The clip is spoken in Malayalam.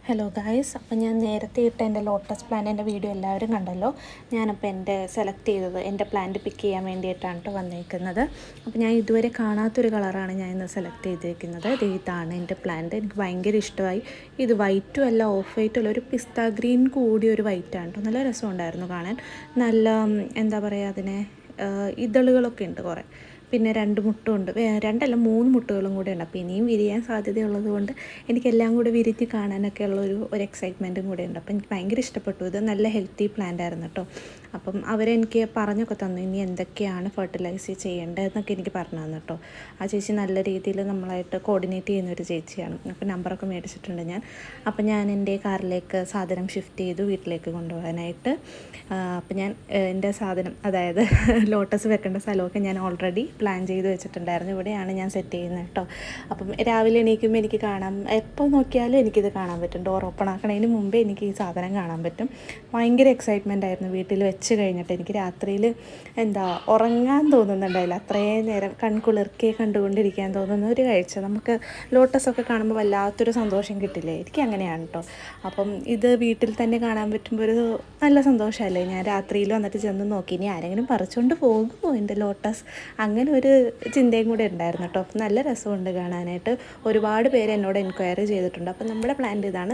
ഹലോ ഗായ്സ്, അപ്പോൾ ഞാൻ നേരത്തെ ഇട്ട എൻ്റെ ലോട്ടസ് പ്ലാന്റിൻ്റെ വീഡിയോ എല്ലാവരും കണ്ടല്ലോ. ഞാനപ്പോൾ സെലക്ട് ചെയ്തത് എൻ്റെ പ്ലാന്റ് പിക്ക് ചെയ്യാൻ വേണ്ടിയിട്ടാണ് കേട്ടോ വന്നിരിക്കുന്നത്. അപ്പോൾ ഞാൻ ഇതുവരെ കാണാത്തൊരു കളറാണ് ഞാൻ ഇന്ന് സെലക്ട് ചെയ്തിരിക്കുന്നത്. ഇതാണ് എൻ്റെ പ്ലാന്റ്. എനിക്ക് ഭയങ്കര ഇഷ്ടമായി. ഇത് വൈറ്റും അല്ല, ഓഫ് വൈറ്റും അല്ല, ഒരു പിസ്ത ഗ്രീൻ കൂടിയ ഒരു വൈറ്റാണ് കേട്ടോ. നല്ല രസമുണ്ടായിരുന്നു കാണാൻ. നല്ല എന്താ പറയുക, അതിനെ ഇതളുകളൊക്കെ ഉണ്ട് കുറേ. പിന്നെ 2 മുട്ടുമുണ്ട്, 2 അല്ല 3 മുട്ടുകളും കൂടെ ഉണ്ട്. അപ്പോൾ ഇനിയും വിരിയാൻ സാധ്യതയുള്ളത് കൊണ്ട് എനിക്കെല്ലാം കൂടെ വിരിച്ച് കാണാനൊക്കെ ഒരു എക്സൈറ്റ്മെൻറ്റും കൂടെ ഉണ്ട്. അപ്പോൾ എനിക്ക് ഭയങ്കര ഇഷ്ടപ്പെട്ടു. ഇത് നല്ല ഹെൽത്തി പ്ലാന്റ് ആയിരുന്നു കേട്ടോ. അപ്പം അവരെനിക്ക് പറഞ്ഞൊക്കെ തന്നു ഇനി എന്തൊക്കെയാണ് ഫെർട്ടിലൈസ് ചെയ്യേണ്ടതെന്നൊക്കെ എനിക്ക് പറഞ്ഞു തന്നു കേട്ടോ. ആ ചേച്ചി നല്ല രീതിയിൽ നമ്മളായിട്ട് കോർഡിനേറ്റ് ചെയ്യുന്നൊരു ചേച്ചിയാണ്. അപ്പോൾ നമ്പറൊക്കെ മേടിച്ചിട്ടുണ്ട് ഞാൻ. അപ്പോൾ ഞാൻ എൻ്റെ കാറിലേക്ക് സാധനം ഷിഫ്റ്റ് ചെയ്തു വീട്ടിലേക്ക് കൊണ്ടുപോകാനായിട്ട്. അപ്പോൾ ഞാൻ എൻ്റെ സാധനം, അതായത് ലോട്ടസ് വെക്കേണ്ട സ്ഥലമൊക്കെ ഞാൻ ഓൾറെഡി പ്ലാൻ ചെയ്ത് വെച്ചിട്ടുണ്ടായിരുന്നു. ഇവിടെയാണ് ഞാൻ സെറ്റ് ചെയ്യുന്നത് കേട്ടോ. അപ്പം രാവിലെ എണീക്കുമ്പോൾ എനിക്ക് കാണാം, എപ്പോൾ നോക്കിയാലും എനിക്കിത് കാണാൻ പറ്റും. ഡോർ ഓപ്പൺ ആക്കണതിന് മുമ്പേ എനിക്ക് ഈ സാധനം കാണാൻ പറ്റും. ഭയങ്കര എക്സൈറ്റ്മെൻ്റ് ആയിരുന്നു വീട്ടിൽ വെച്ച് കഴിഞ്ഞിട്ട്. എനിക്ക് രാത്രിയിൽ ഉറങ്ങാൻ തോന്നുന്നുണ്ടായില്ല. അത്രയും നേരം കൺകുളിർക്കെ കണ്ടുകൊണ്ടിരിക്കാൻ തോന്നുന്ന ഒരു കാഴ്ച. നമുക്ക് ലോട്ടസൊക്കെ കാണുമ്പോൾ വല്ലാത്തൊരു സന്തോഷം കിട്ടില്ലേ? എനിക്ക് അങ്ങനെയാണ് കേട്ടോ. അപ്പം ഇത് വീട്ടിൽ തന്നെ കാണാൻ പറ്റുമ്പോൾ ഒരു നല്ല സന്തോഷമല്ലേ? ഞാൻ രാത്രിയിൽ വന്നിട്ട് ചെന്ന് നോക്കി ഇനി ആരെങ്കിലും പറിച്ചുകൊണ്ട് പോകുമോ എൻ്റെ ലോട്ടസ്, അങ്ങനെ ഒരു ചിന്തയും കൂടെ ഉണ്ടായിരുന്നു കേട്ടോ. അപ്പം നല്ല രസമുണ്ട് കാണാനായിട്ട്. ഒരുപാട് പേര് എന്നോട് എൻക്വയറി ചെയ്തിട്ടുണ്ട്. അപ്പം നമ്മുടെ പ്ലാന്റ് ഇതാണ്.